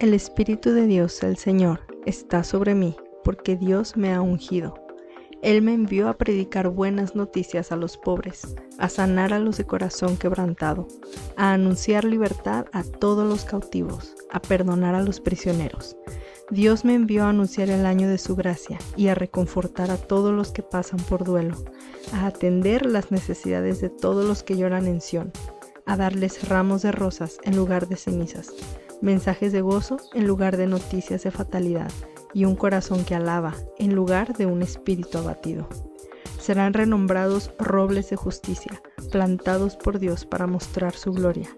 El Espíritu de Dios, el Señor, está sobre mí, porque Dios me ha ungido. Él me envió a predicar buenas noticias a los pobres, a sanar a los de corazón quebrantado, a anunciar libertad a todos los cautivos, a perdonar a los prisioneros. Dios me envió a anunciar el año de su gracia y a reconfortar a todos los que pasan por duelo, a atender las necesidades de todos los que lloran en Sión, a darles ramos de rosas en lugar de cenizas, mensajes de gozo en lugar de noticias de fatalidad, y un corazón que alaba en lugar de un espíritu abatido. Serán renombrados robles de justicia, plantados por Dios para mostrar su gloria.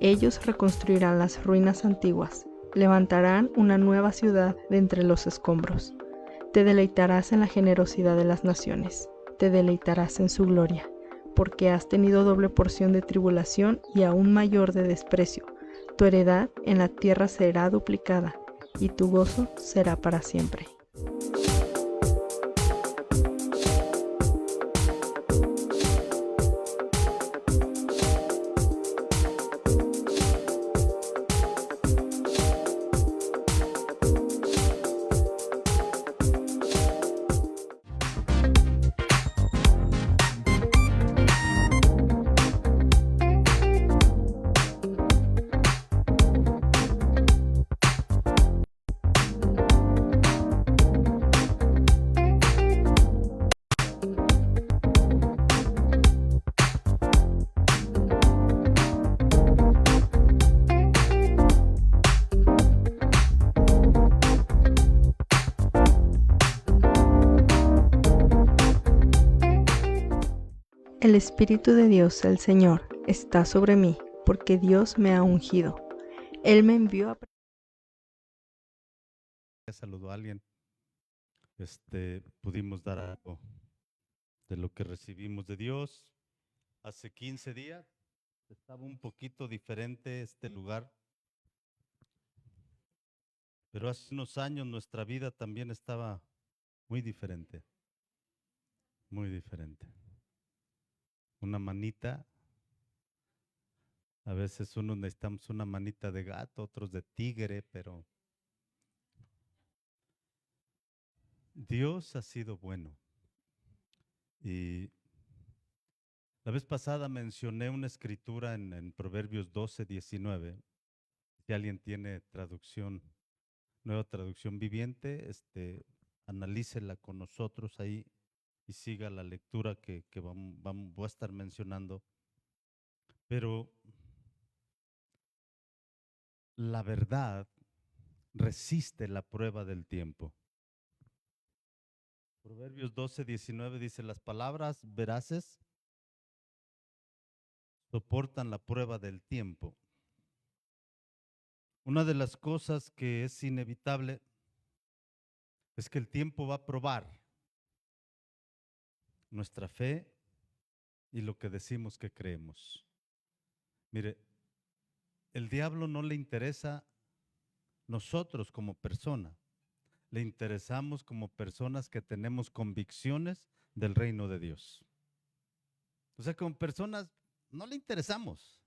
Ellos reconstruirán las ruinas antiguas, levantarán una nueva ciudad de entre los escombros. Te deleitarás en la generosidad de las naciones, te deleitarás en su gloria, porque has tenido doble porción de tribulación y aún mayor de desprecio. Tu heredad en la tierra será duplicada, y tu gozo será para siempre. El Espíritu de Dios, el Señor, está sobre mí, porque Dios me ha ungido. Él me envió a... Saludó a alguien, pudimos dar algo de lo que recibimos de Dios. Hace 15 días estaba un poquito diferente este lugar, pero hace unos años nuestra vida también estaba muy diferente, muy diferente. Una manita, a veces unos necesitamos una manita de gato, otros de tigre, pero Dios ha sido bueno. Y la vez pasada mencioné una escritura en Proverbios 12:19. Si alguien tiene traducción, nueva traducción viviente, analícela con nosotros ahí y siga la lectura que voy a estar mencionando. Pero la verdad resiste la prueba del tiempo. Proverbios 12:19 dice: las palabras veraces soportan la prueba del tiempo. Una de las cosas que es inevitable es que el tiempo va a probar nuestra fe y lo que decimos que creemos. Mire, el diablo no le interesa nosotros como persona, le interesamos como personas que tenemos convicciones del reino de Dios. O sea, como personas no le interesamos,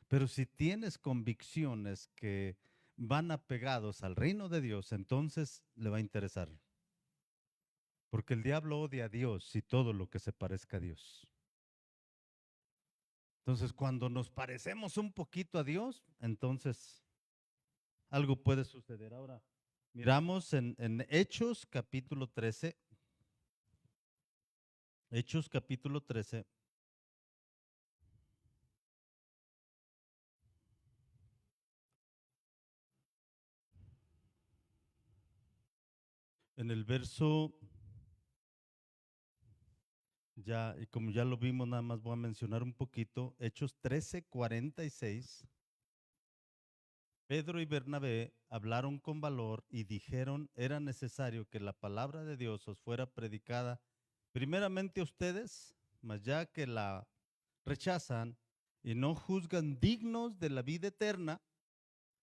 pero si tienes convicciones que van apegados al reino de Dios, entonces le va a interesar. Porque el diablo odia a Dios y todo lo que se parezca a Dios. Entonces, cuando nos parecemos un poquito a Dios, entonces algo puede suceder. Ahora, miramos en Hechos capítulo 13. Hechos capítulo 13. En el verso, ya, y como ya lo vimos, nada más voy a mencionar un poquito. Hechos 13:46. Pedro y Bernabé hablaron con valor y dijeron: era necesario que la palabra de Dios os fuera predicada primeramente a ustedes, mas ya que la rechazan y no juzgan dignos de la vida eterna,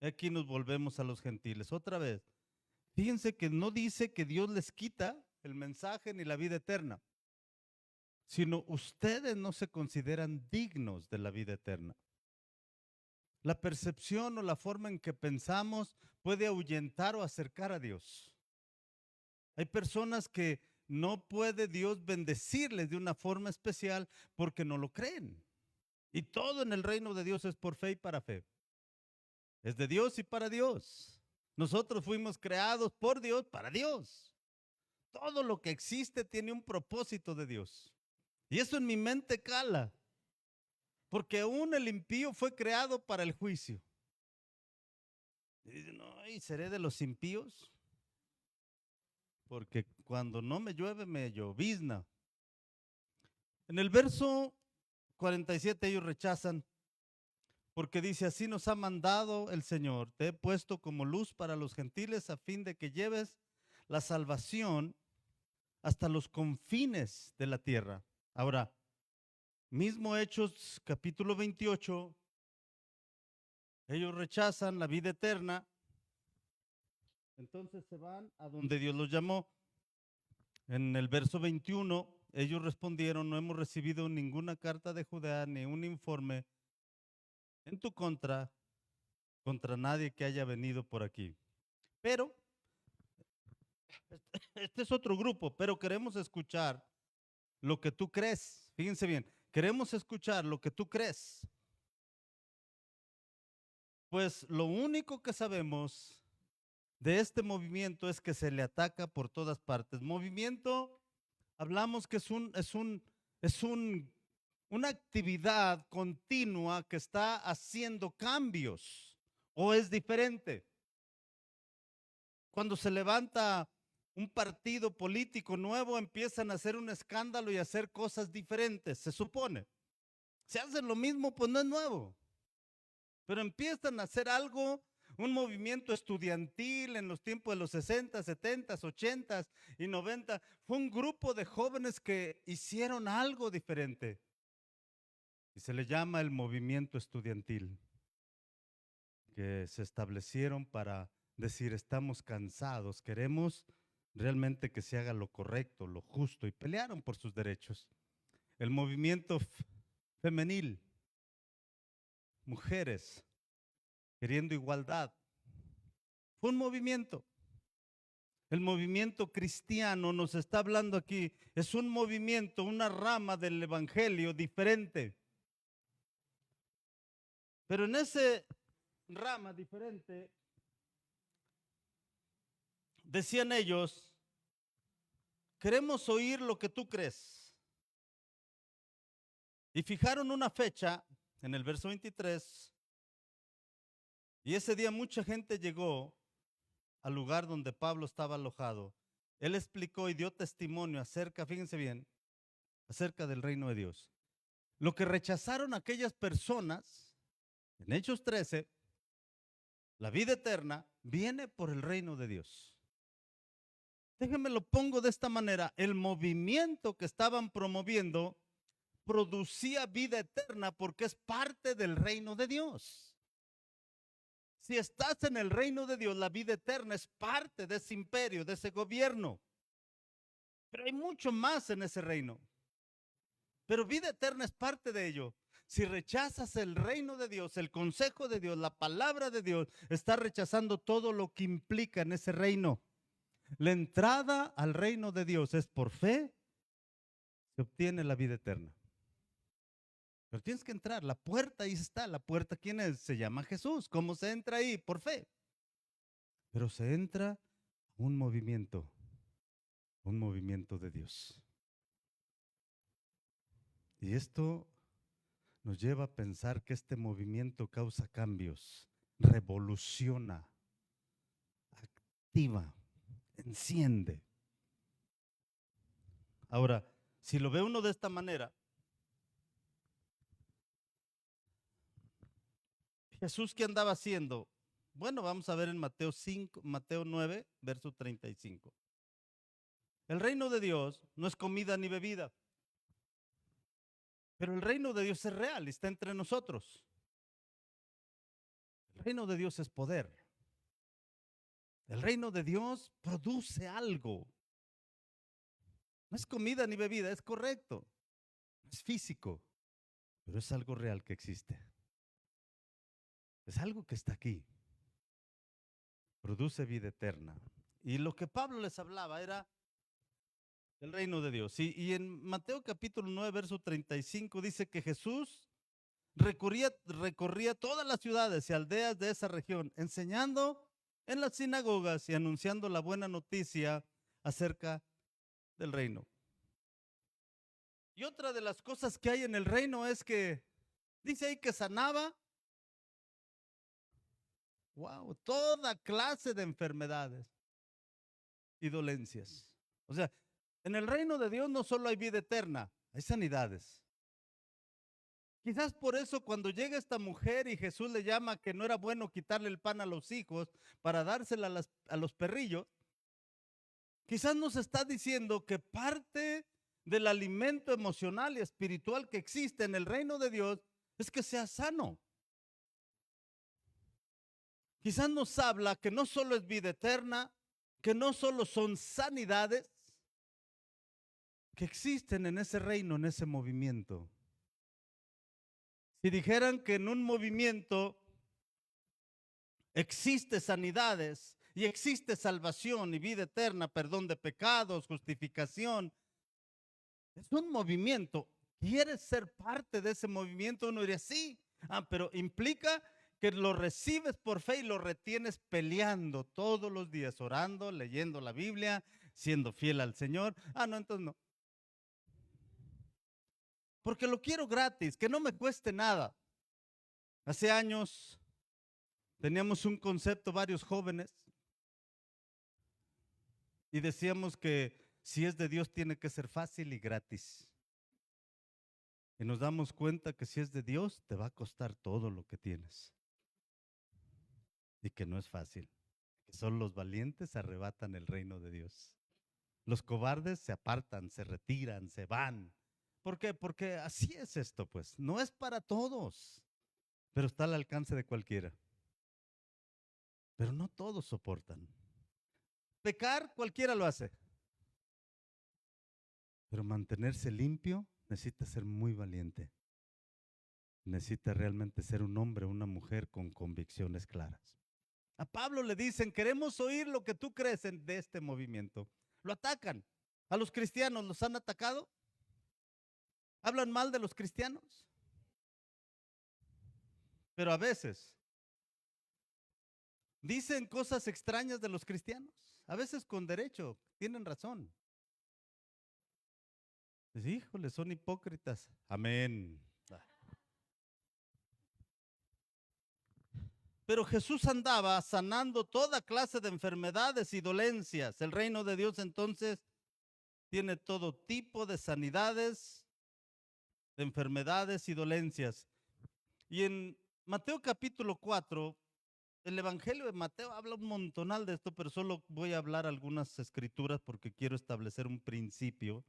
aquí nos volvemos a los gentiles. Otra vez, fíjense que no dice que Dios les quita el mensaje ni la vida eterna, sino ustedes no se consideran dignos de la vida eterna. La percepción o la forma en que pensamos puede ahuyentar o acercar a Dios. Hay personas que no puede Dios bendecirles de una forma especial porque no lo creen. Y todo en el reino de Dios es por fe y para fe. Es de Dios y para Dios. Nosotros fuimos creados por Dios para Dios. Todo lo que existe tiene un propósito de Dios. Y eso en mi mente cala. Porque aún el impío fue creado para el juicio. Y dice, no, ¿y seré de los impíos? Porque cuando no me llueve, me llovizna. En el verso 47 ellos rechazan, porque dice, así nos ha mandado el Señor, te he puesto como luz para los gentiles a fin de que lleves la salvación hasta los confines de la tierra. Ahora, mismo Hechos capítulo 28, ellos rechazan la vida eterna, entonces se van a donde Dios los llamó. En el verso 21, ellos respondieron, no hemos recibido ninguna carta de Judea ni un informe en tu contra nadie que haya venido por aquí. Pero, este es otro grupo, pero queremos escuchar lo que tú crees. Fíjense bien, queremos escuchar lo que tú crees. Pues lo único que sabemos de este movimiento es que se le ataca por todas partes. Movimiento, hablamos que es una actividad continua que está haciendo cambios o es diferente. Cuando se levanta un partido político nuevo, empiezan a hacer un escándalo y a hacer cosas diferentes, se supone. Se hacen lo mismo, pues no es nuevo. Pero empiezan a hacer algo, un movimiento estudiantil en los tiempos de los 60, 70, 80 y 90. Fue un grupo de jóvenes que hicieron algo diferente. Y se le llama el movimiento estudiantil, que se establecieron para decir, estamos cansados, queremos realmente que se haga lo correcto, lo justo, y pelearon por sus derechos. El movimiento femenil, mujeres queriendo igualdad, fue un movimiento. El movimiento cristiano nos está hablando aquí, es un movimiento, una rama del evangelio diferente. Pero en ese rama diferente, decían ellos, queremos oír lo que tú crees. Y fijaron una fecha en el verso 23, y ese día mucha gente llegó al lugar donde Pablo estaba alojado. Él explicó y dio testimonio acerca, fíjense bien, acerca del reino de Dios. Lo que rechazaron aquellas personas, en Hechos 13, la vida eterna viene por el reino de Dios. Déjenme lo pongo de esta manera, el movimiento que estaban promoviendo producía vida eterna porque es parte del reino de Dios. Si estás en el reino de Dios, la vida eterna es parte de ese imperio, de ese gobierno. Pero hay mucho más en ese reino. Pero vida eterna es parte de ello. Si rechazas el reino de Dios, el consejo de Dios, la palabra de Dios, estás rechazando todo lo que implica en ese reino. La entrada al reino de Dios es por fe, se obtiene la vida eterna. Pero tienes que entrar, la puerta ahí está, la puerta ¿quién es? Se llama Jesús. ¿Cómo se entra ahí? Por fe. Pero se entra a un movimiento de Dios. Y esto nos lleva a pensar que este movimiento causa cambios, revoluciona, activa, enciende. Ahora, si lo ve uno de esta manera, Jesús, ¿qué andaba haciendo? Bueno, vamos a ver en Mateo 9, verso 35. El reino de Dios no es comida ni bebida, pero el reino de Dios es real, está entre nosotros. El reino de Dios es poder. El reino de Dios produce algo. No es comida ni bebida, es correcto. Es físico, pero es algo real que existe. Es algo que está aquí. Produce vida eterna. Y lo que Pablo les hablaba era el reino de Dios. Y en Mateo capítulo 9, verso 35 dice que Jesús recorría todas las ciudades y aldeas de esa región, enseñando en las sinagogas y anunciando la buena noticia acerca del reino. Y otra de las cosas que hay en el reino es que dice ahí que sanaba, wow, toda clase de enfermedades y dolencias. O sea, en el reino de Dios no solo hay vida eterna, hay sanidades. Quizás por eso cuando llega esta mujer y Jesús le llama que no era bueno quitarle el pan a los hijos para dársela a los perrillos, quizás nos está diciendo que parte del alimento emocional y espiritual que existe en el reino de Dios es que sea sano. Quizás nos habla que no solo es vida eterna, que no solo son sanidades que existen en ese reino, en ese movimiento. Si dijeran que en un movimiento existe sanidades y existe salvación y vida eterna, perdón de pecados, justificación, es un movimiento. ¿Quieres ser parte de ese movimiento? Uno diría, sí, pero implica que lo recibes por fe y lo retienes peleando todos los días, orando, leyendo la Biblia, siendo fiel al Señor. No, entonces no. Porque lo quiero gratis, que no me cueste nada. Hace años teníamos un concepto, varios jóvenes, y decíamos que si es de Dios tiene que ser fácil y gratis. Y nos damos cuenta que si es de Dios te va a costar todo lo que tienes. Y que no es fácil. Que solo los valientes arrebatan el reino de Dios. Los cobardes se apartan, se retiran, se van. ¿Por qué? Porque así es esto, pues. No es para todos, pero está al alcance de cualquiera. Pero no todos soportan. Pecar, cualquiera lo hace. Pero mantenerse limpio necesita ser muy valiente. Necesita realmente ser un hombre o una mujer con convicciones claras. A Pablo le dicen, queremos oír lo que tú crees de este movimiento. Lo atacan. A los cristianos los han atacado. Hablan mal de los cristianos. Pero a veces dicen cosas extrañas de los cristianos. A veces con derecho, tienen razón. Híjole, son hipócritas. Amén. Pero Jesús andaba sanando toda clase de enfermedades y dolencias. El reino de Dios entonces tiene todo tipo de sanidades, de enfermedades y dolencias. Y en Mateo capítulo 4, el Evangelio de Mateo habla un montonal de esto, pero solo voy a hablar algunas escrituras porque quiero establecer un principio.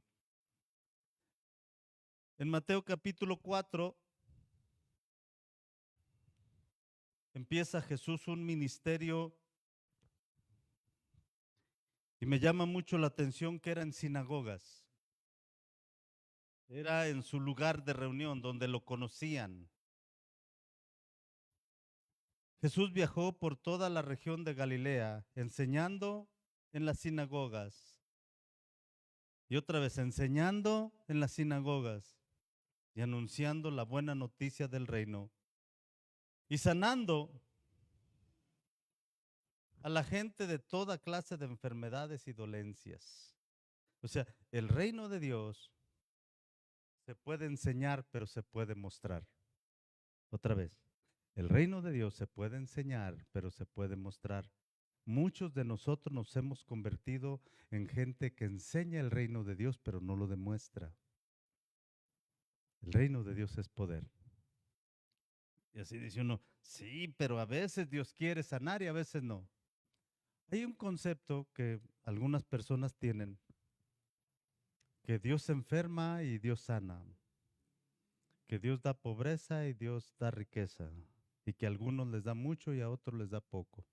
En Mateo capítulo 4 empieza Jesús un ministerio y me llama mucho la atención que era en sinagogas. Era en su lugar de reunión donde lo conocían. Jesús viajó por toda la región de Galilea, enseñando en las sinagogas. Y otra vez, enseñando en las sinagogas y anunciando la buena noticia del reino. Y sanando a la gente de toda clase de enfermedades y dolencias. O sea, el reino de Dios se puede enseñar, pero se puede mostrar. Otra vez, el reino de Dios se puede enseñar, pero se puede mostrar. Muchos de nosotros nos hemos convertido en gente que enseña el reino de Dios, pero no lo demuestra. El reino de Dios es poder. Y así dice uno, sí, pero a veces Dios quiere sanar y a veces no. Hay un concepto que algunas personas tienen, que Dios enferma y Dios sana, que Dios da pobreza y Dios da riqueza, y que a algunos les da mucho y a otros les da poco.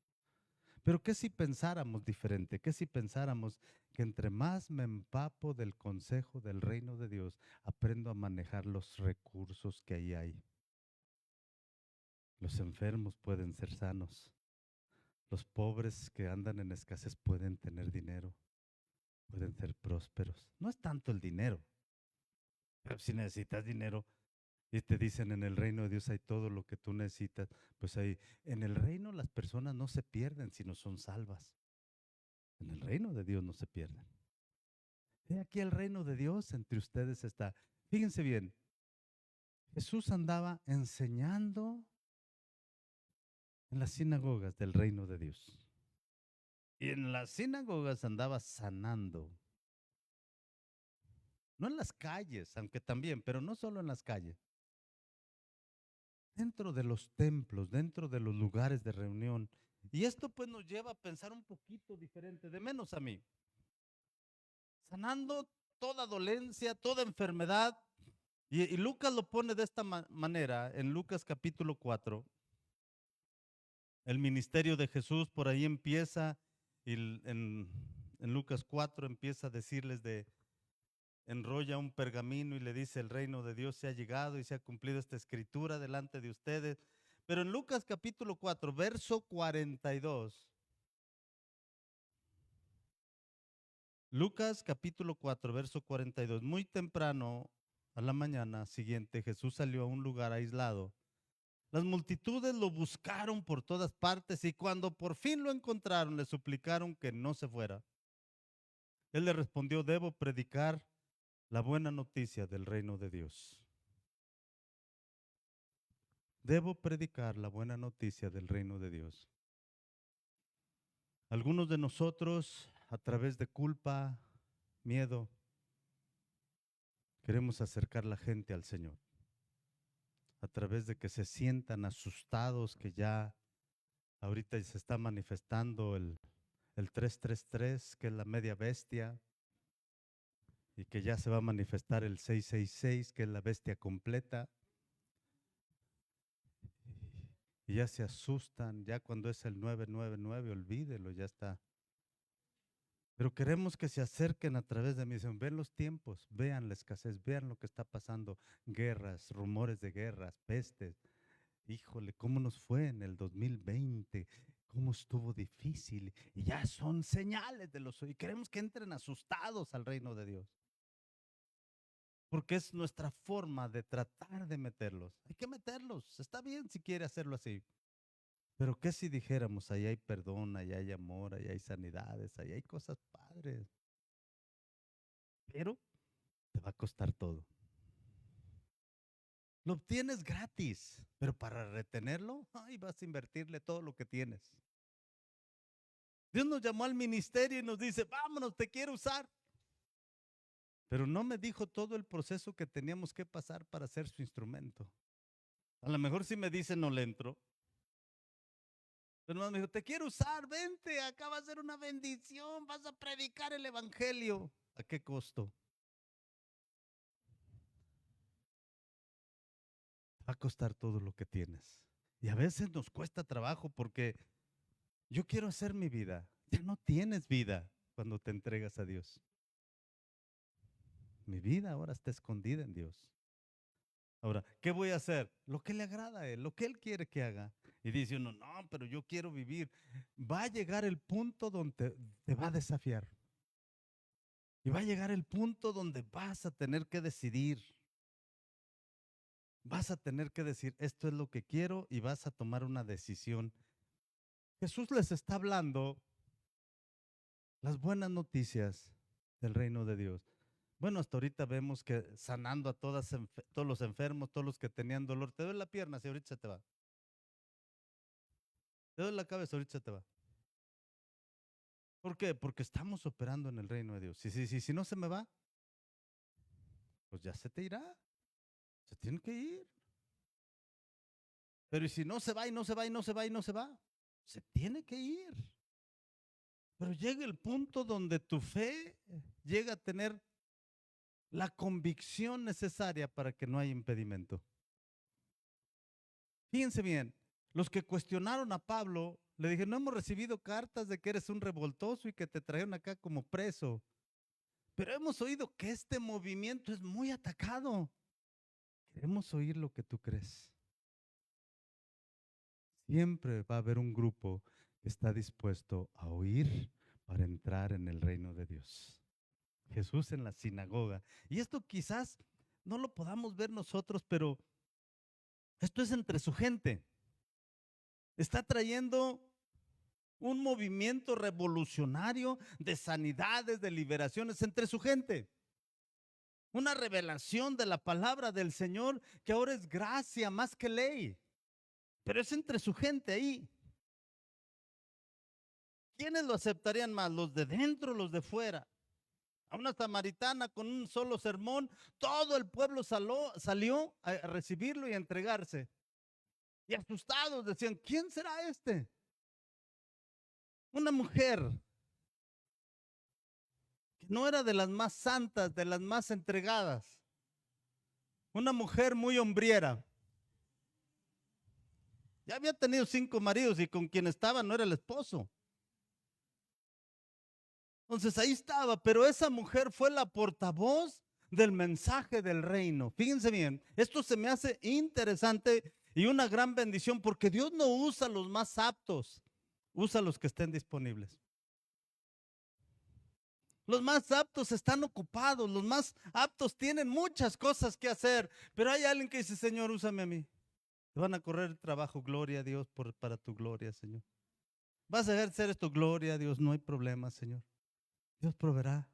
Pero ¿qué si pensáramos diferente? ¿Qué si pensáramos que entre más me empapo del consejo del reino de Dios, aprendo a manejar los recursos que ahí hay? Los enfermos pueden ser sanos. Los pobres que andan en escasez pueden tener dinero, pueden ser prósperos. No es tanto el dinero, pero si necesitas dinero y te dicen en el reino de Dios hay todo lo que tú necesitas, pues ahí, en el reino las personas no se pierden, sino son salvas. En el reino de Dios no se pierden. He aquí el reino de Dios entre ustedes está. Fíjense bien, Jesús andaba enseñando en las sinagogas del reino de Dios. Y en las sinagogas andaba sanando. No en las calles, aunque también, pero no solo en las calles. Dentro de los templos, dentro de los lugares de reunión. Y esto pues nos lleva a pensar un poquito diferente, de menos a mí. Sanando toda dolencia, toda enfermedad. Y Lucas lo pone de esta manera, en Lucas capítulo 4. El ministerio de Jesús por ahí empieza, y en Lucas 4 empieza a decirles enrolla un pergamino y le dice, el reino de Dios se ha llegado y se ha cumplido esta escritura delante de ustedes. Pero en Lucas capítulo 4, verso 42, Lucas capítulo 4, verso 42, muy temprano a la mañana siguiente, Jesús salió a un lugar aislado. Las multitudes lo buscaron por todas partes y cuando por fin lo encontraron, le suplicaron que no se fuera. Él le respondió, debo predicar la buena noticia del reino de Dios. Debo predicar la buena noticia del reino de Dios. Algunos de nosotros, a través de culpa, miedo, queremos acercar la gente al Señor. A través de que se sientan asustados, que ya ahorita se está manifestando el 333, que es la media bestia, y que ya se va a manifestar el 666, que es la bestia completa. Y ya se asustan, ya cuando es el 999, olvídelo, ya está. Pero queremos que se acerquen a través de mí. Dicen, ven los tiempos, vean la escasez, vean lo que está pasando, guerras, rumores de guerras, pestes. Híjole, ¿cómo nos fue en el 2020? ¿Cómo estuvo difícil? Y ya son señales de los... Y queremos que entren asustados al reino de Dios. Porque es nuestra forma de tratar de meterlos. Hay que meterlos. Está bien si quiere hacerlo así. Pero ¿qué si dijéramos, ahí hay perdón, ahí hay amor, ahí hay sanidades, ahí hay cosas padres? Pero te va a costar todo. Lo obtienes gratis, pero para retenerlo, ay, vas a invertirle todo lo que tienes. Dios nos llamó al ministerio y nos dice, vámonos, te quiero usar. Pero no me dijo todo el proceso que teníamos que pasar para ser su instrumento. A lo mejor si me dice, no le entro. Pero no me dijo, te quiero usar, vente, acá va a ser una bendición, vas a predicar el evangelio. ¿A qué costo? Va a costar todo lo que tienes. Y a veces nos cuesta trabajo porque yo quiero hacer mi vida. Ya no tienes vida cuando te entregas a Dios. Mi vida ahora está escondida en Dios. Ahora, ¿qué voy a hacer? Lo que le agrada a Él, lo que Él quiere que haga. Y dice uno, no, pero yo quiero vivir. Va a llegar el punto donde te va a desafiar. Y va a llegar el punto donde vas a tener que decidir. Vas a tener que decir, esto es lo que quiero y vas a tomar una decisión. Jesús les está hablando las buenas noticias del reino de Dios. Bueno, hasta ahorita vemos que sanando a todos los enfermos, todos los que tenían dolor. Te duele la pierna, si ahorita se te va. Te duele la cabeza, ahorita se te va. ¿Por qué? Porque estamos operando en el reino de Dios. Si no se me va, pues ya se te irá. Se tiene que ir. Pero ¿y si no se va y no se va y no se va y no se va? Se tiene que ir. Pero llega el punto donde tu fe llega a tener la convicción necesaria para que no haya impedimento. Fíjense bien, los que cuestionaron a Pablo le dijeron, no hemos recibido cartas de que eres un revoltoso y que te trajeron acá como preso, pero hemos oído que este movimiento es muy atacado. Queremos oír lo que tú crees. Siempre va a haber un grupo que está dispuesto a oír para entrar en el reino de Dios. Jesús en la sinagoga. Y esto quizás no lo podamos ver nosotros, pero esto es entre su gente. Está trayendo un movimiento revolucionario de sanidades, de liberaciones entre su gente. Una revelación de la palabra del Señor que ahora es gracia más que ley. Pero es entre su gente ahí. ¿Quiénes lo aceptarían más? ¿Los de dentro o los de fuera? A una samaritana con un solo sermón, todo el pueblo salió a recibirlo y a entregarse. Y asustados decían, ¿quién será este? Una mujer que no era de las más santas, de las más entregadas. Una mujer muy hombriera. Ya había tenido 5 maridos y con quien estaba no era el esposo. Entonces ahí estaba, pero esa mujer fue la portavoz del mensaje del reino. Fíjense bien, esto se me hace interesante y una gran bendición porque Dios no usa los más aptos, usa los que estén disponibles. Los más aptos están ocupados, los más aptos tienen muchas cosas que hacer, pero hay alguien que dice, Señor, úsame a mí. Te van a correr el trabajo, gloria a Dios para tu gloria, Señor. Vas a ejercer esto, gloria a Dios, no hay problema, Señor. Dios proveerá.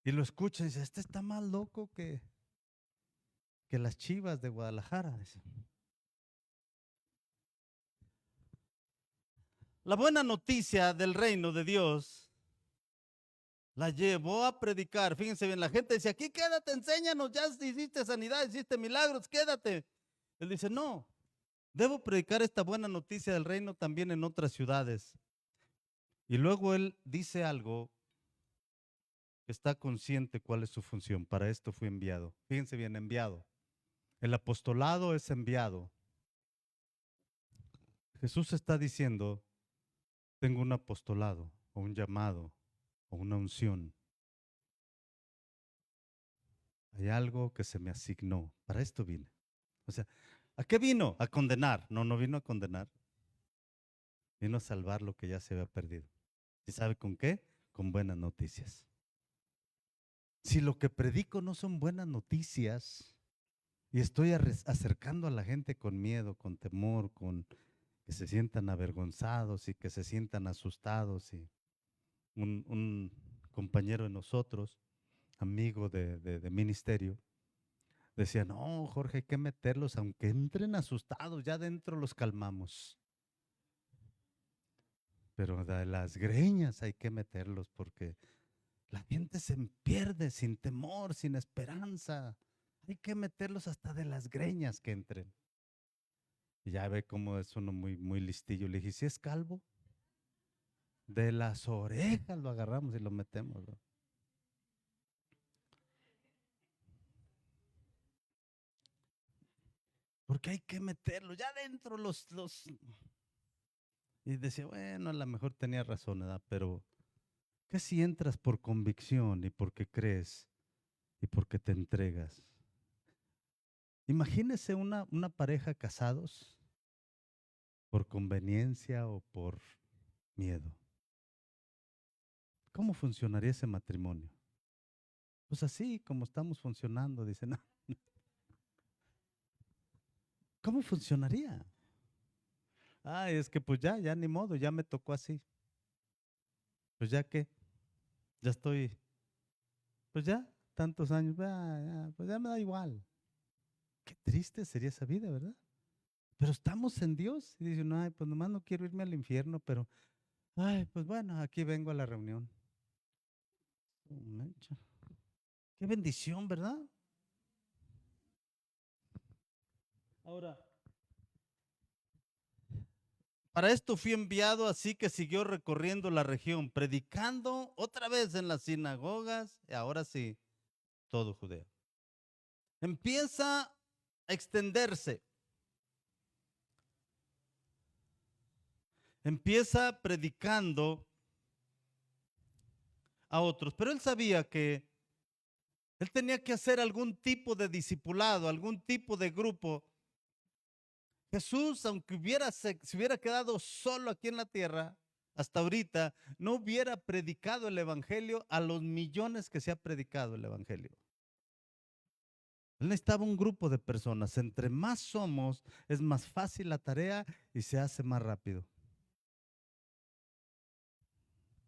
Y lo escucha y dice, este está más loco que las Chivas de Guadalajara. Dice. La buena noticia del reino de Dios la llevó a predicar. Fíjense bien, la gente dice, aquí quédate, enséñanos, ya hiciste sanidad, hiciste milagros, quédate. Él dice, no, debo predicar esta buena noticia del reino también en otras ciudades. Y luego él dice algo, está consciente cuál es su función. Para esto fui enviado. Fíjense bien, enviado. El apostolado es enviado. Jesús está diciendo, tengo un apostolado o un llamado o una unción. Hay algo que se me asignó. Para esto vine. O sea, ¿a qué vino? A condenar. No, no vino a condenar. Vino a salvar lo que ya se había perdido. ¿Y sabe con qué? Con buenas noticias. Si lo que predico no son buenas noticias y estoy acercando a la gente con miedo, con temor, con que se sientan avergonzados y que se sientan asustados, y un compañero de nosotros, amigo de ministerio, decía, no, Jorge, hay que meterlos, aunque entren asustados, ya adentro los calmamos. Pero de las greñas hay que meterlos porque la gente se pierde sin temor, sin esperanza. Hay que meterlos hasta de las greñas que entren. Y ya ve cómo es uno muy, muy listillo. Le dije, ¿si es calvo? De las orejas lo agarramos y lo metemos, ¿no? Porque hay que meterlo ya dentro los. Y decía, bueno, a lo mejor tenía razón, ¿verdad? Pero ¿qué si entras por convicción y porque crees y porque te entregas? Imagínese una pareja casados por conveniencia o por miedo. ¿Cómo funcionaría ese matrimonio? Pues así como estamos funcionando, dicen. No. ¿Cómo funcionaría? Ay, es que pues ya ni modo, ya me tocó así. Pues ya que, ya estoy, pues ya, tantos años, pues ya me da igual. Qué triste sería esa vida, ¿verdad? Pero estamos en Dios. Y dicen, ay, pues nomás no quiero irme al infierno, pero, ay, pues bueno, aquí vengo a la reunión. Qué bendición, ¿verdad? Ahora, para esto fui enviado, así que siguió recorriendo la región, predicando otra vez en las sinagogas, y ahora sí, todo Judea. Empieza a extenderse. Empieza predicando a otros, pero él sabía que él tenía que hacer algún tipo de discipulado, algún tipo de grupo Jesús, aunque se hubiera quedado solo aquí en la tierra, hasta ahorita, no hubiera predicado el Evangelio a los millones que se ha predicado el Evangelio. Él necesitaba un grupo de personas. Entre más somos, es más fácil la tarea y se hace más rápido.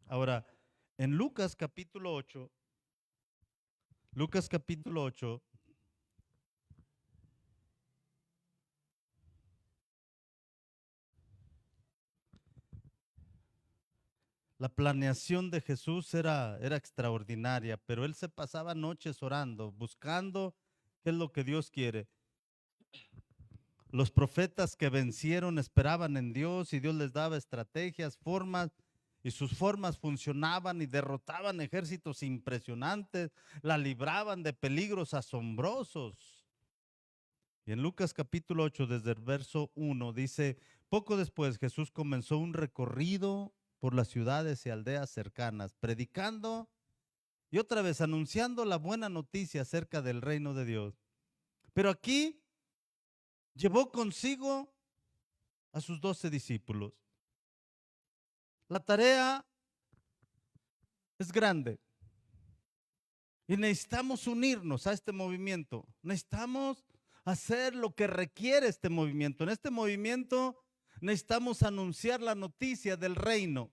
Ahora, en Lucas capítulo 8, Lucas capítulo 8, la planeación de Jesús era extraordinaria, pero él se pasaba noches orando, buscando qué es lo que Dios quiere. Los profetas que vencieron esperaban en Dios y Dios les daba estrategias, formas, y sus formas funcionaban y derrotaban ejércitos impresionantes, la libraban de peligros asombrosos. Y en Lucas capítulo 8, desde el verso 1, dice, poco después Jesús comenzó un recorrido por las ciudades y aldeas cercanas, predicando y otra vez anunciando la buena noticia acerca del reino de Dios. Pero aquí llevó consigo a sus 12 discípulos. La tarea es grande y necesitamos unirnos a este movimiento. Necesitamos hacer lo que requiere este movimiento. En este movimiento necesitamos anunciar la noticia del reino.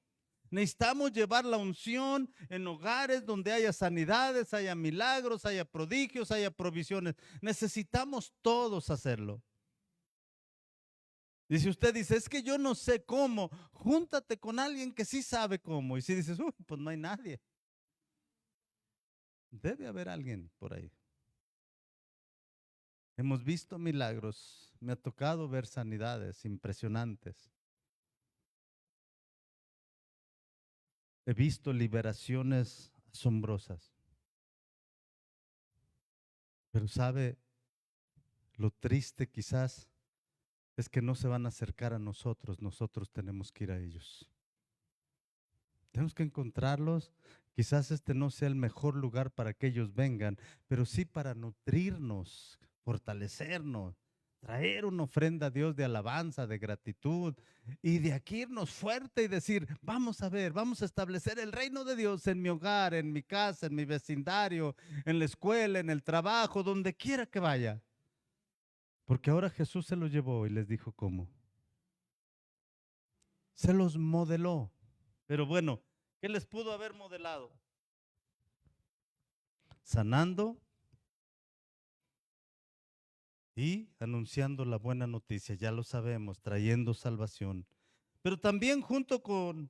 Necesitamos llevar la unción en hogares donde haya sanidades, haya milagros, haya prodigios, haya provisiones. Necesitamos todos hacerlo. Y si usted dice, es que yo no sé cómo, júntate con alguien que sí sabe cómo. Y si dices, uy, pues no hay nadie. Debe haber alguien por ahí. Hemos visto milagros. Me ha tocado ver sanidades impresionantes. He visto liberaciones asombrosas. Pero sabe, lo triste quizás es que no se van a acercar a nosotros. Nosotros tenemos que ir a ellos. Tenemos que encontrarlos. Quizás este no sea el mejor lugar para que ellos vengan, pero sí para nutrirnos, fortalecernos, traer una ofrenda a Dios de alabanza, de gratitud, y de aquí irnos fuerte y decir, vamos a ver, vamos a establecer el reino de Dios en mi hogar, en mi casa, en mi vecindario, en la escuela, en el trabajo, donde quiera que vaya. Porque ahora Jesús se los llevó y les dijo cómo. Se los modeló. Pero bueno, ¿qué les pudo haber modelado? Sanando y anunciando la buena noticia, ya lo sabemos, trayendo salvación. Pero también junto con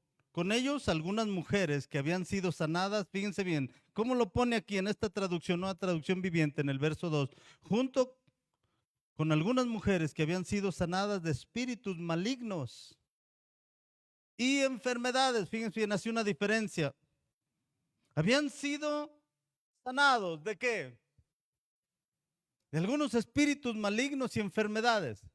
ellos algunas mujeres que habían sido sanadas, fíjense bien, ¿cómo lo pone aquí en esta traducción, nueva traducción viviente, en el verso 2? Junto con algunas mujeres que habían sido sanadas de espíritus malignos y enfermedades, fíjense bien, hace una diferencia. Habían sido sanados, ¿de qué? De algunos espíritus malignos y enfermedades.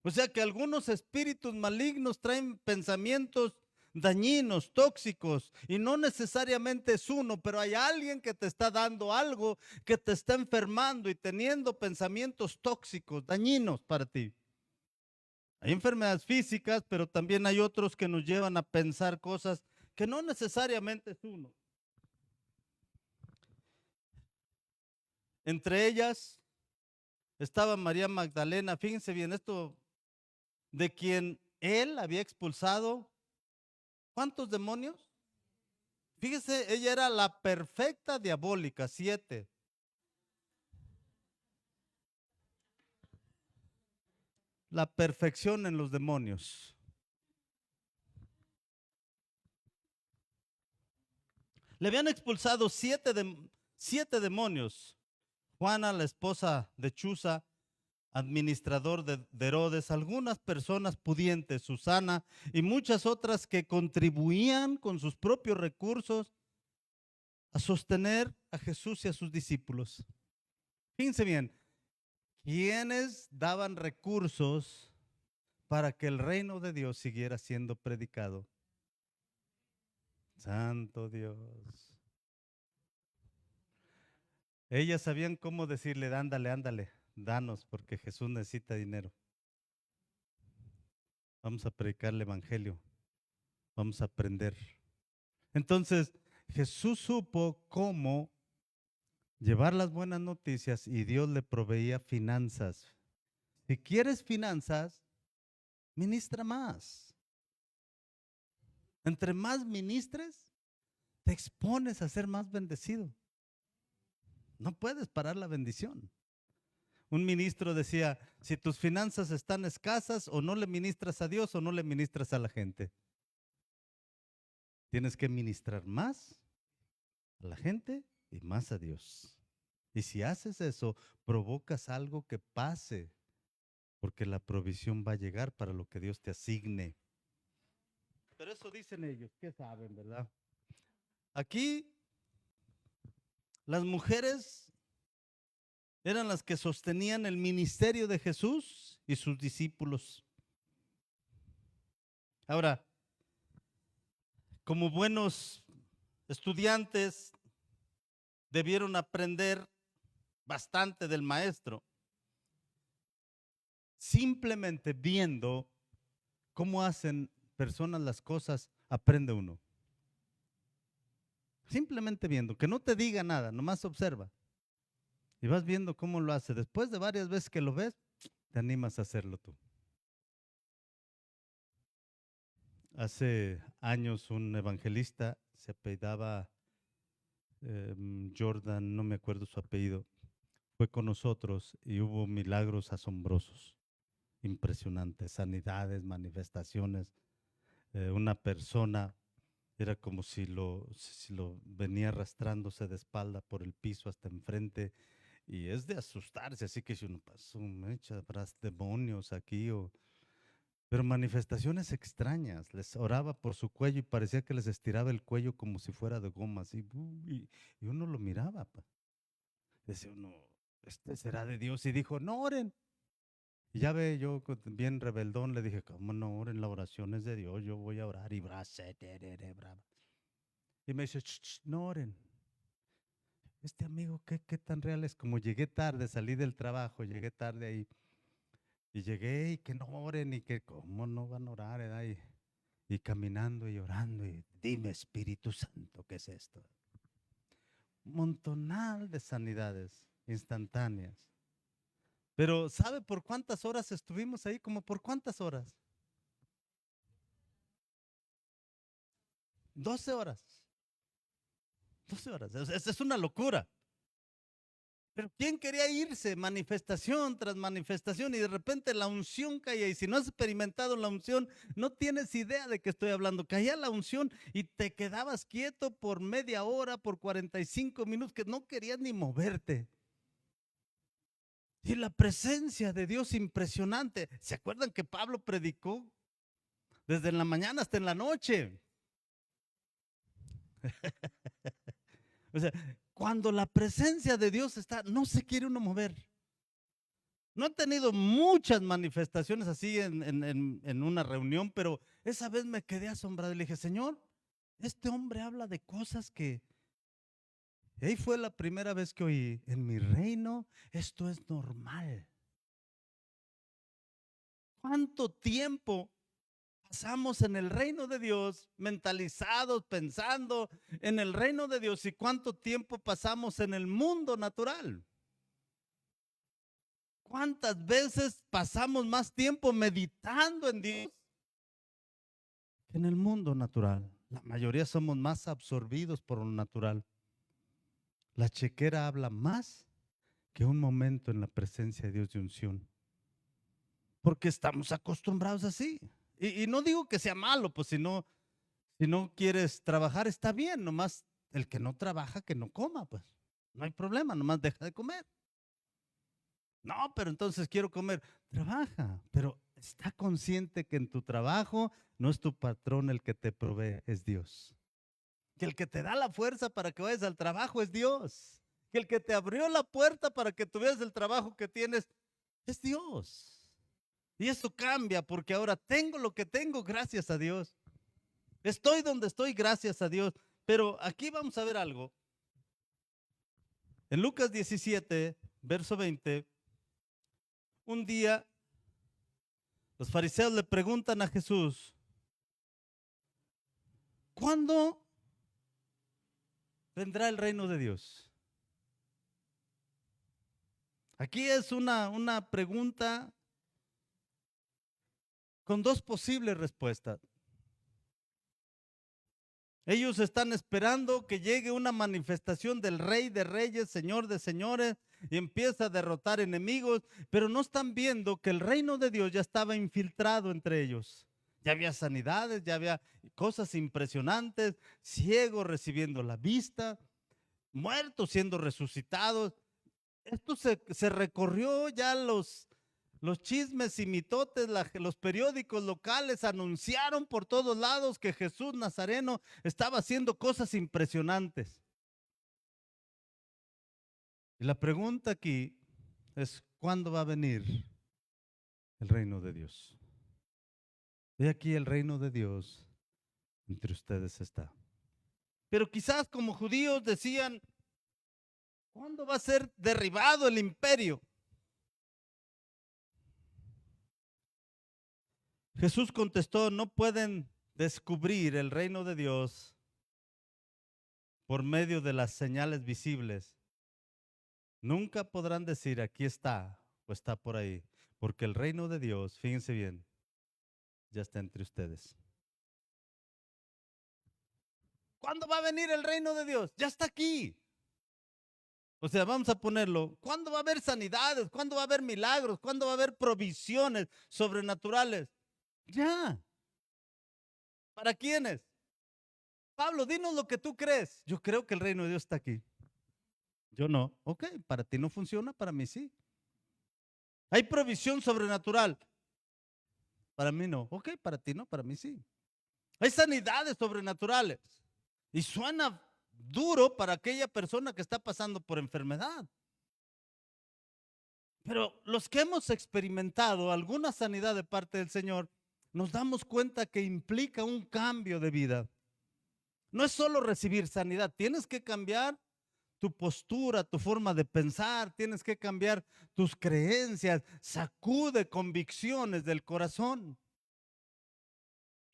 O sea que algunos espíritus malignos traen pensamientos dañinos, tóxicos, y no necesariamente es uno, pero hay alguien que te está dando algo, que te está enfermando y teniendo pensamientos tóxicos, dañinos para ti. Hay enfermedades físicas, pero también hay otros que nos llevan a pensar cosas que no necesariamente es uno. Entre ellas estaba María Magdalena, fíjense bien esto, de quien él había expulsado, ¿cuántos demonios? Fíjese, ella era la perfecta diabólica, 7. La perfección en los demonios. Le habían expulsado 7 demonios. Juana, la esposa de Chuza, administrador de Herodes, algunas personas pudientes, Susana y muchas otras que contribuían con sus propios recursos a sostener a Jesús y a sus discípulos. Fíjense bien, quienes daban recursos para que el reino de Dios siguiera siendo predicado. Santo Dios. Ellas sabían cómo decirle, ándale, ándale, danos, porque Jesús necesita dinero. Vamos a predicar el evangelio. Vamos a aprender. Entonces, Jesús supo cómo llevar las buenas noticias y Dios le proveía finanzas. Si quieres finanzas, ministra más. Entre más ministres, te expones a ser más bendecido. No puedes parar la bendición. Un ministro decía, si tus finanzas están escasas, o no le ministras a Dios o no le ministras a la gente. Tienes que ministrar más a la gente y más a Dios. Y si haces eso, provocas algo que pase, porque la provisión va a llegar para lo que Dios te asigne. Pero eso dicen ellos, ¿qué saben, verdad? Aquí las mujeres eran las que sostenían el ministerio de Jesús y sus discípulos. Ahora, como buenos estudiantes, debieron aprender bastante del maestro. Simplemente viendo cómo hacen personas las cosas, aprende uno. Simplemente viendo, que no te diga nada, nomás observa. Y vas viendo cómo lo hace. Después de varias veces que lo ves, te animas a hacerlo tú. Hace años un evangelista se apellidaba Jordan, no me acuerdo su apellido, fue con nosotros y hubo milagros asombrosos, impresionantes, sanidades, manifestaciones. Una persona era como si lo venía arrastrándose de espalda por el piso hasta enfrente, y es de asustarse, así que si uno pasó, me echa demonios aquí, pero manifestaciones extrañas. Les oraba por su cuello y parecía que les estiraba el cuello como si fuera de goma, así, y uno lo miraba. Decía uno, este será de Dios, y dijo, no oren. Y ya ve, yo bien rebeldón le dije, ¿cómo no oren? La oración es de Dios, yo voy a orar. Y y me dice, no oren. Este amigo, ¿qué tan real es? Como llegué tarde, salí del trabajo, llegué tarde ahí. Y llegué y que no oren, y que cómo no van a orar, ¿verdad? Y caminando y orando, y dime, Espíritu Santo, ¿qué es esto? Montonal de sanidades instantáneas. Pero ¿sabe por cuántas horas estuvimos ahí? ¿Como por cuántas horas? 12 horas. 12 horas. Es una locura. Pero ¿quién quería irse? Manifestación tras manifestación, y de repente la unción caía. Y si no has experimentado la unción, no tienes idea de qué estoy hablando. Caía la unción y te quedabas quieto por media hora, por 45 minutos, que no querías ni moverte. Y la presencia de Dios impresionante. ¿Se acuerdan que Pablo predicó desde en la mañana hasta en la noche? O sea, cuando la presencia de Dios está, no se quiere uno mover. No he tenido muchas manifestaciones así en una reunión, pero esa vez me quedé asombrado y le dije, Señor, este hombre habla de cosas que... Y ahí fue la primera vez que oí, en mi reino esto es normal. ¿Cuánto tiempo pasamos en el reino de Dios, mentalizados, pensando en el reino de Dios, y cuánto tiempo pasamos en el mundo natural? ¿Cuántas veces pasamos más tiempo meditando en Dios que en el mundo natural? La mayoría somos más absorbidos por lo natural. La chequera habla más que un momento en la presencia de Dios de unción, porque estamos acostumbrados así. Y no digo que sea malo, pues si no quieres trabajar está bien, nomás el que no trabaja que no coma, pues no hay problema, nomás deja de comer. No, pero entonces quiero comer. Trabaja, pero está consciente que en tu trabajo no es tu patrón el que te provee, es Dios. Que el que te da la fuerza para que vayas al trabajo es Dios. Que el que te abrió la puerta para que tuvieras el trabajo que tienes es Dios. Y eso cambia, porque ahora tengo lo que tengo gracias a Dios. Estoy donde estoy gracias a Dios. Pero aquí vamos a ver algo. En Lucas 17, verso 20, un día Los fariseos le preguntan a Jesús, ¿cuándo vendrá el reino de Dios? Aquí es una pregunta con dos posibles respuestas. Ellos están esperando que llegue una manifestación del Rey de Reyes, Señor de Señores, y empieza a derrotar enemigos, pero no están viendo que el reino de Dios ya estaba infiltrado entre ellos. Ya había sanidades, ya había cosas impresionantes, ciegos recibiendo la vista, muertos siendo resucitados. Esto se recorrió ya los chismes y mitotes, los periódicos locales anunciaron por todos lados que Jesús Nazareno estaba haciendo cosas impresionantes. Y la pregunta aquí es, ¿cuándo va a venir el reino de Dios? Y aquí el reino de Dios entre ustedes está. Pero quizás como judíos decían, ¿cuándo va a ser derribado el imperio? Jesús contestó, no pueden descubrir el reino de Dios por medio de las señales visibles. Nunca podrán decir, aquí está o está por ahí, porque el reino de Dios, fíjense bien, ya está entre ustedes. ¿Cuándo va a venir el reino de Dios? Ya está aquí. O sea, vamos a ponerlo, ¿cuándo va a haber sanidades? ¿Cuándo va a haber milagros? ¿Cuándo va a haber provisiones sobrenaturales? Ya. ¿Para quiénes? Pablo, dinos lo que tú crees. Yo creo que el reino de Dios está aquí. Yo no. Ok, para ti no funciona, para mí sí. Hay provisión sobrenatural. Para mí no. Ok, para ti no, para mí sí. Hay sanidades sobrenaturales. Y suena duro para aquella persona que está pasando por enfermedad. Pero los que hemos experimentado alguna sanidad de parte del Señor, nos damos cuenta que implica un cambio de vida. No es solo recibir sanidad, tienes que cambiar tu postura, tu forma de pensar, tienes que cambiar tus creencias, sacude convicciones del corazón.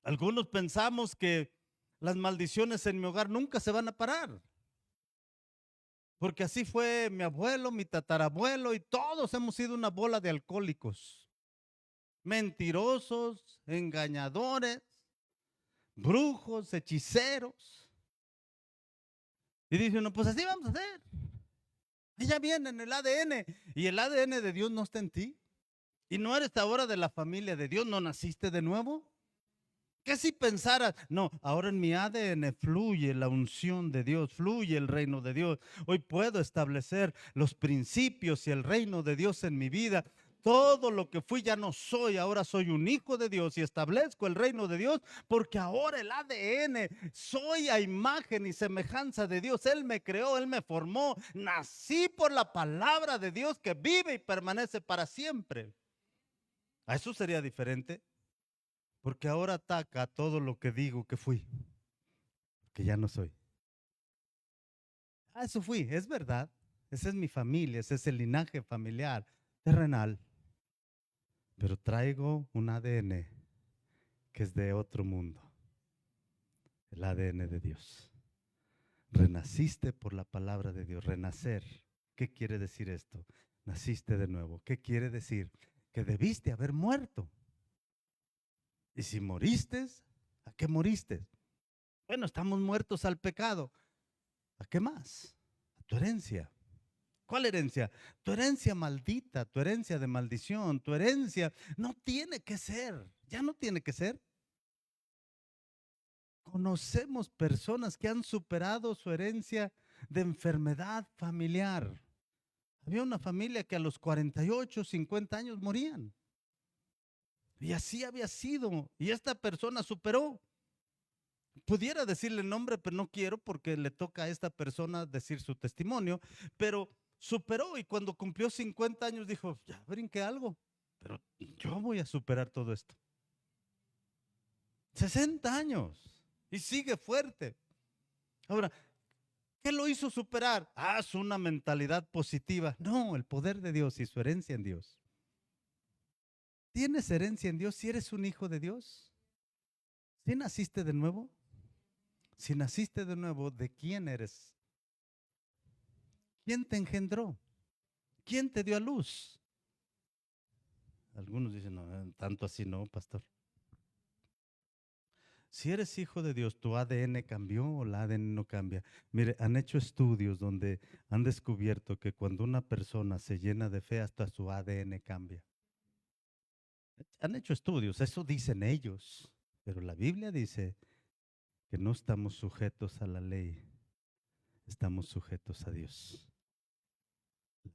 Algunos pensamos que las maldiciones en mi hogar nunca se van a parar. Porque así fue mi abuelo, mi tatarabuelo y todos hemos sido una bola de alcohólicos, mentirosos, engañadores, brujos, hechiceros. Y dice uno, pues así vamos a hacer. Ella viene en el ADN y el ADN de Dios no está en ti. Y no eres ahora de la familia de Dios, no naciste de nuevo. ¿Qué si pensaras? No, ahora en mi ADN fluye la unción de Dios, fluye el reino de Dios. Hoy puedo establecer los principios y el reino de Dios en mi vida. Todo lo que fui ya no soy, ahora soy un hijo de Dios y establezco el reino de Dios porque ahora el ADN, soy a imagen y semejanza de Dios. Él me creó, Él me formó, nací por la palabra de Dios que vive y permanece para siempre. ¿A eso sería diferente? Porque ahora ataca todo lo que digo que fui, que ya no soy. Eso fui, es verdad. Esa es mi familia, ese es el linaje familiar terrenal. Pero traigo un ADN que es de otro mundo. El ADN de Dios. Renaciste por la palabra de Dios. Renacer. ¿Qué quiere decir esto? Naciste de nuevo. ¿Qué quiere decir? Que debiste haber muerto. Y si moriste, ¿a qué moriste? Bueno, estamos muertos al pecado. ¿A qué más? A tu herencia. ¿Cuál herencia? Tu herencia maldita, tu herencia de maldición, tu herencia no tiene que ser, ya no tiene que ser. Conocemos personas que han superado su herencia de enfermedad familiar. Había una familia que a los 48, 50 años morían. Y así había sido. Y esta persona superó. Pudiera decirle el nombre, pero no quiero porque le toca a esta persona decir su testimonio. Pero superó y cuando cumplió 50 años dijo, ya brinqué algo, pero yo voy a superar todo esto. 60 años y sigue fuerte. Ahora, ¿qué lo hizo superar? Es una mentalidad positiva. No, el poder de Dios y su herencia en Dios. ¿Tienes herencia en Dios si eres un hijo de Dios? ¿Si naciste de nuevo? Si naciste de nuevo, ¿de quién eres? ¿Quién te engendró? ¿Quién te dio a luz? Algunos dicen, no, tanto así no, pastor. Si eres hijo de Dios, ¿tu ADN cambió o el ADN no cambia? Mire, han hecho estudios donde han descubierto que cuando una persona se llena de fe, hasta su ADN cambia. Han hecho estudios, eso dicen ellos, pero la Biblia dice que no estamos sujetos a la ley, estamos sujetos a Dios.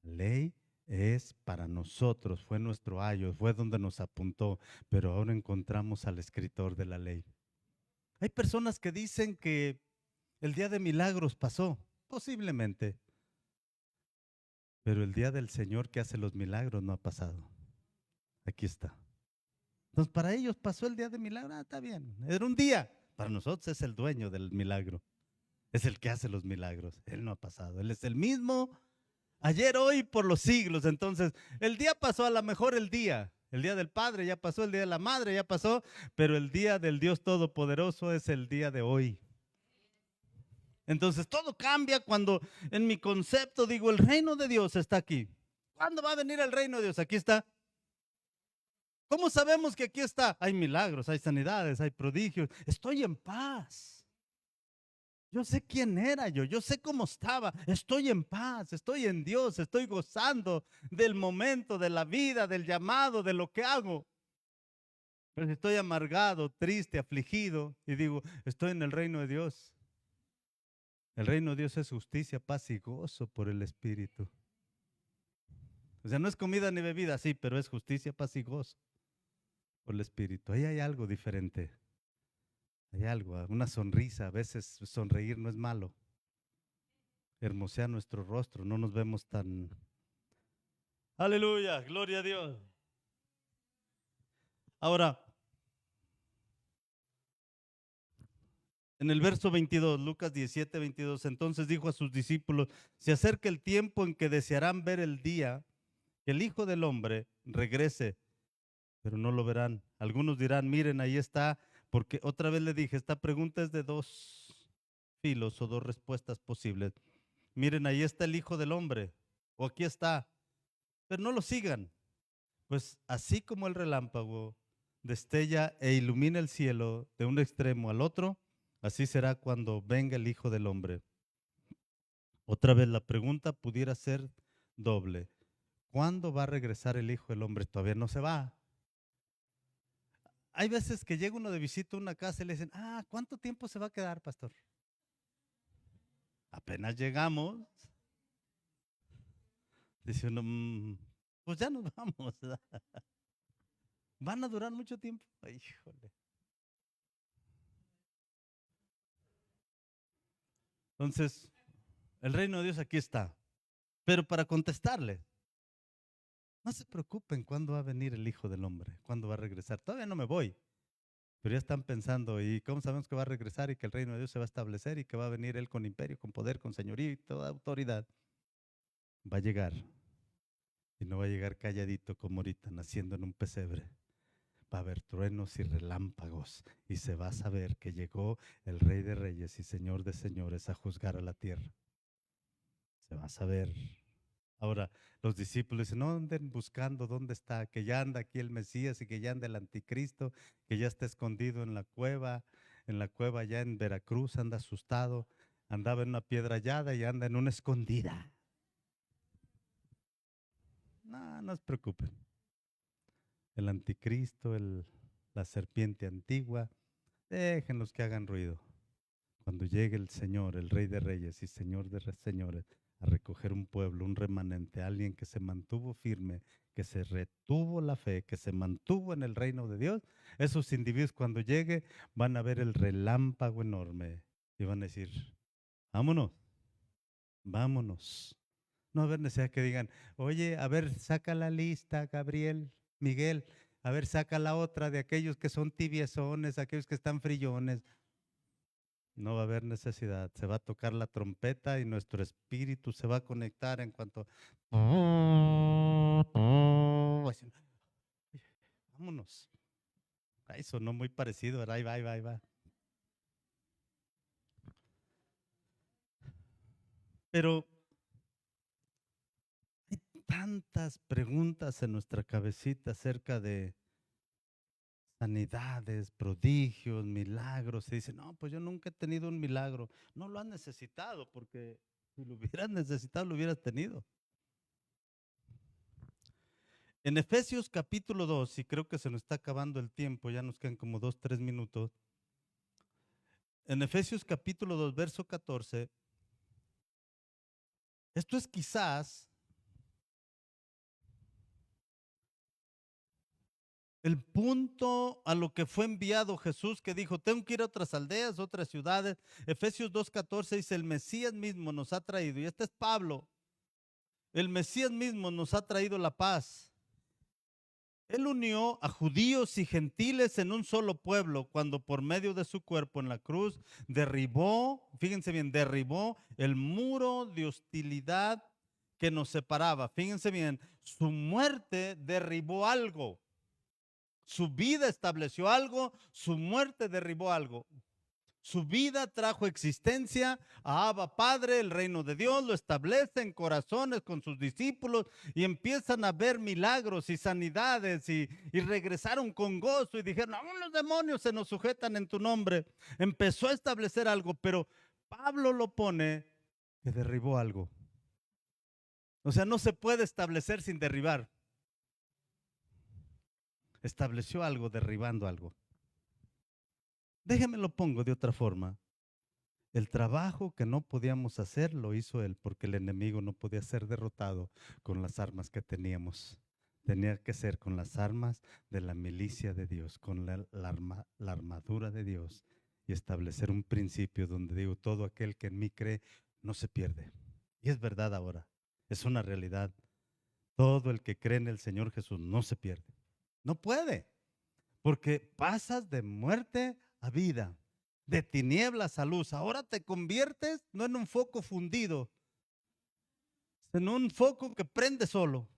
La ley es para nosotros, fue nuestro ayo, fue donde nos apuntó, pero ahora encontramos al escritor de la ley. Hay personas que dicen que el día de milagros pasó, posiblemente, pero el día del Señor que hace los milagros no ha pasado. Aquí está. Entonces, para ellos pasó el día de milagro, está bien, era un día. Para nosotros es el dueño del milagro, es el que hace los milagros. Él no ha pasado, Él es el mismo ayer, hoy, por los siglos. Entonces, el día pasó, a lo mejor el día del Padre ya pasó, el día de la Madre ya pasó, pero el día del Dios Todopoderoso es el día de hoy. Entonces, todo cambia cuando en mi concepto digo, el reino de Dios está aquí. ¿Cuándo va a venir el reino de Dios? Aquí está. ¿Cómo sabemos que aquí está? Hay milagros, hay sanidades, hay prodigios. Estoy en paz. Yo sé quién era yo sé cómo estaba, estoy en paz, estoy en Dios, estoy gozando del momento, de la vida, del llamado, de lo que hago. Pero si estoy amargado, triste, afligido y digo, estoy en el reino de Dios. El reino de Dios es justicia, paz y gozo por el Espíritu. O sea, no es comida ni bebida, sí, pero es justicia, paz y gozo por el Espíritu. Ahí hay algo diferente. Hay algo, una sonrisa, a veces sonreír no es malo. Hermosea nuestro rostro, no nos vemos tan... Aleluya, gloria a Dios. Ahora, en el verso 22, Lucas 17, 22, entonces dijo a sus discípulos, se acerca el tiempo en que desearán ver el día que el Hijo del Hombre regrese, pero no lo verán. Algunos dirán, miren, ahí está, porque otra vez le dije, esta pregunta es de dos filos o dos respuestas posibles. Miren, ahí está el Hijo del Hombre, o aquí está, pero no lo sigan. Pues así como el relámpago destella e ilumina el cielo de un extremo al otro, así será cuando venga el Hijo del Hombre. Otra vez la pregunta pudiera ser doble. ¿Cuándo va a regresar el Hijo del Hombre? Todavía no se va. Hay veces que llega uno de visita a una casa y le dicen, ¿cuánto tiempo se va a quedar, pastor? Apenas llegamos. Dice uno, pues ya nos vamos. ¿Van a durar mucho tiempo? Ay, híjole. Entonces, el reino de Dios aquí está. Pero para contestarle, no se preocupen cuándo va a venir el Hijo del Hombre, cuándo va a regresar. Todavía no me voy, pero ya están pensando, ¿y cómo sabemos que va a regresar y que el reino de Dios se va a establecer y que va a venir Él con imperio, con poder, con señorío y toda autoridad? Va a llegar y no va a llegar calladito como ahorita, naciendo en un pesebre. Va a haber truenos y relámpagos y se va a saber que llegó el Rey de Reyes y Señor de Señores a juzgar a la tierra. Se va a saber. Ahora, los discípulos dicen, no anden buscando dónde está, que ya anda aquí el Mesías y que ya anda el anticristo, que ya está escondido en la cueva allá en Veracruz, anda asustado, andaba en una piedra hallada y anda en una escondida. No, no se preocupen. El anticristo, la serpiente antigua, déjenlos que hagan ruido. Cuando llegue el Señor, el Rey de Reyes y Señor de Señores, a recoger un pueblo, un remanente, alguien que se mantuvo firme, que se retuvo la fe, que se mantuvo en el reino de Dios, esos individuos cuando llegue van a ver el relámpago enorme y van a decir, vámonos, vámonos. No va a haber necesidad que digan, oye, a ver, saca la lista, Gabriel, Miguel, a ver, saca la otra de aquellos que son tibiezones, aquellos que están frillones. No va a haber necesidad. Se va a tocar la trompeta y nuestro espíritu se va a conectar en cuanto... Vamos algunos. Ay, sonó muy parecido, ¿verdad? Ahí va, ahí va, ahí va. Pero hay tantas preguntas en nuestra cabecita acerca de sanidades, prodigios, milagros. Se dice, no, pues yo nunca he tenido un milagro. No lo has necesitado, porque si lo hubieras necesitado, lo hubieras tenido. En Efesios capítulo 2, y creo que se nos está acabando el tiempo, ya nos quedan como 2, 3 minutos. En Efesios capítulo 2, verso 14, esto es quizás el punto a lo que fue enviado Jesús, que dijo, tengo que ir a otras aldeas, otras ciudades. Efesios 2:14 dice, el Mesías mismo nos ha traído, y este es Pablo, el Mesías mismo nos ha traído la paz. Él unió a judíos y gentiles en un solo pueblo cuando por medio de su cuerpo en la cruz derribó, fíjense bien, derribó el muro de hostilidad que nos separaba. Fíjense bien, su muerte derribó algo. Su vida estableció algo, su muerte derribó algo. Su vida trajo existencia a Abba Padre, el reino de Dios, lo establece en corazones con sus discípulos y empiezan a ver milagros y sanidades y regresaron con gozo y dijeron, aún los demonios se nos sujetan en tu nombre. Empezó a establecer algo, pero Pablo lo pone que derribó algo. O sea, no se puede establecer sin derribar. Estableció algo derribando algo. Déjeme lo pongo de otra forma. El trabajo que no podíamos hacer lo hizo él porque el enemigo no podía ser derrotado con las armas que teníamos. Tenía que ser con las armas de la milicia de Dios, con la armadura de Dios y establecer un principio donde digo, todo aquel que en mí cree no se pierde. Y es verdad ahora, es una realidad. Todo el que cree en el Señor Jesús no se pierde. No puede, porque pasas de muerte a vida, de tinieblas a luz. Ahora te conviertes no en un foco fundido, en un foco que prende solo.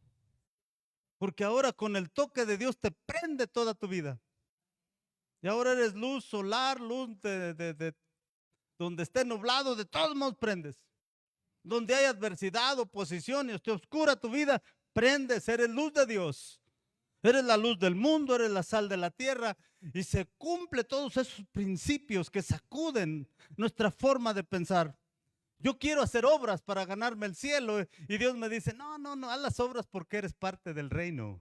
Porque ahora con el toque de Dios te prende toda tu vida. Y ahora eres luz solar, luz de donde esté nublado, de todos modos prendes. Donde hay adversidad, oposición y esté oscura tu vida, prendes, eres luz de Dios. Eres la luz del mundo, eres la sal de la tierra y se cumple todos esos principios que sacuden nuestra forma de pensar. Yo quiero hacer obras para ganarme el cielo y Dios me dice, no, haz las obras porque eres parte del reino.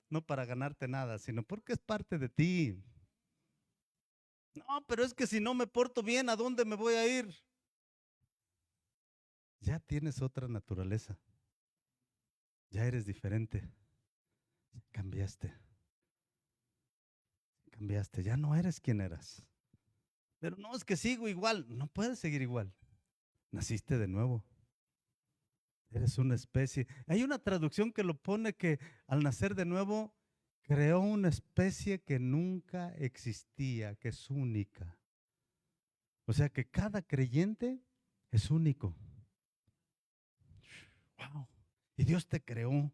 No para ganarte nada, sino porque es parte de ti. No, pero es que si no me porto bien, ¿a dónde me voy a ir? Ya tienes otra naturaleza. Ya eres diferente. Cambiaste. Cambiaste. Ya no eres quien eras. Pero no, es que sigo igual. No puedes seguir igual. Naciste de nuevo. Eres una especie. Hay una traducción que lo pone que al nacer de nuevo creó una especie que nunca existía, que es única. O sea que cada creyente es único. Wow. Y Dios te creó.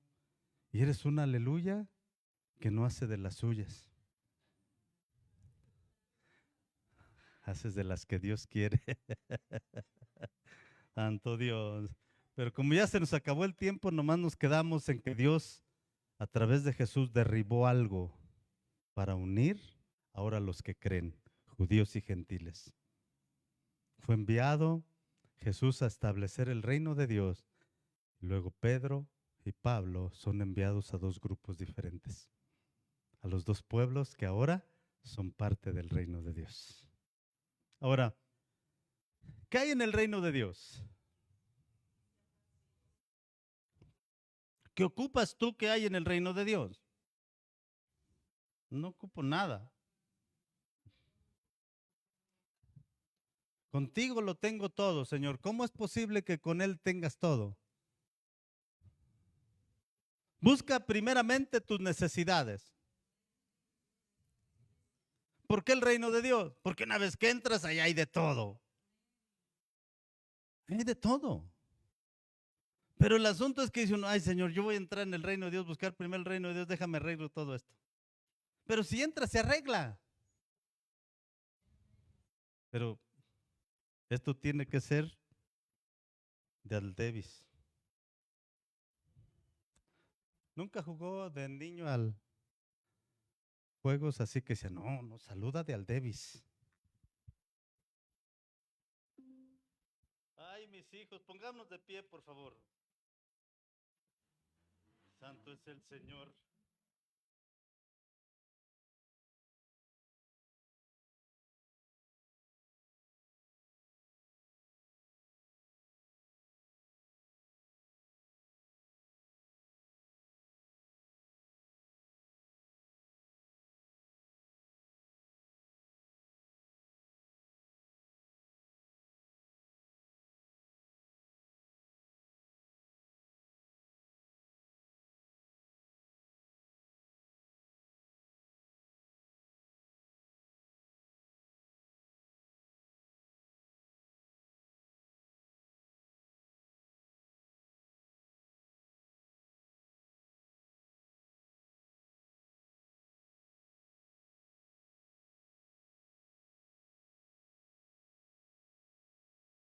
Y eres una aleluya que no hace de las suyas. Haces de las que Dios quiere. Santo Dios. Pero como ya se nos acabó el tiempo, nomás nos quedamos en que Dios, a través de Jesús, derribó algo para unir ahora a los que creen, judíos y gentiles. Fue enviado Jesús a establecer el reino de Dios. Luego Pedro y Pablo son enviados a dos grupos diferentes, a los dos pueblos que ahora son parte del reino de Dios. Ahora, ¿qué hay en el reino de Dios? ¿Qué ocupas tú que hay en el reino de Dios? No ocupo nada. Contigo lo tengo todo, Señor. ¿Cómo es posible que con Él tengas todo? Busca primeramente tus necesidades. ¿Por qué el reino de Dios? Porque una vez que entras, ahí hay de todo. Hay de todo. Pero el asunto es que dice uno, ay Señor, yo voy a entrar en el reino de Dios, buscar primero el reino de Dios, déjame arreglo todo esto. Pero si entra, se arregla. Pero esto tiene que ser de al Davis. Nunca jugó de niño al juegos así que decía, no, no, saluda de al Davis. Ay, mis hijos, pongámonos de pie, por favor. Santo es el Señor.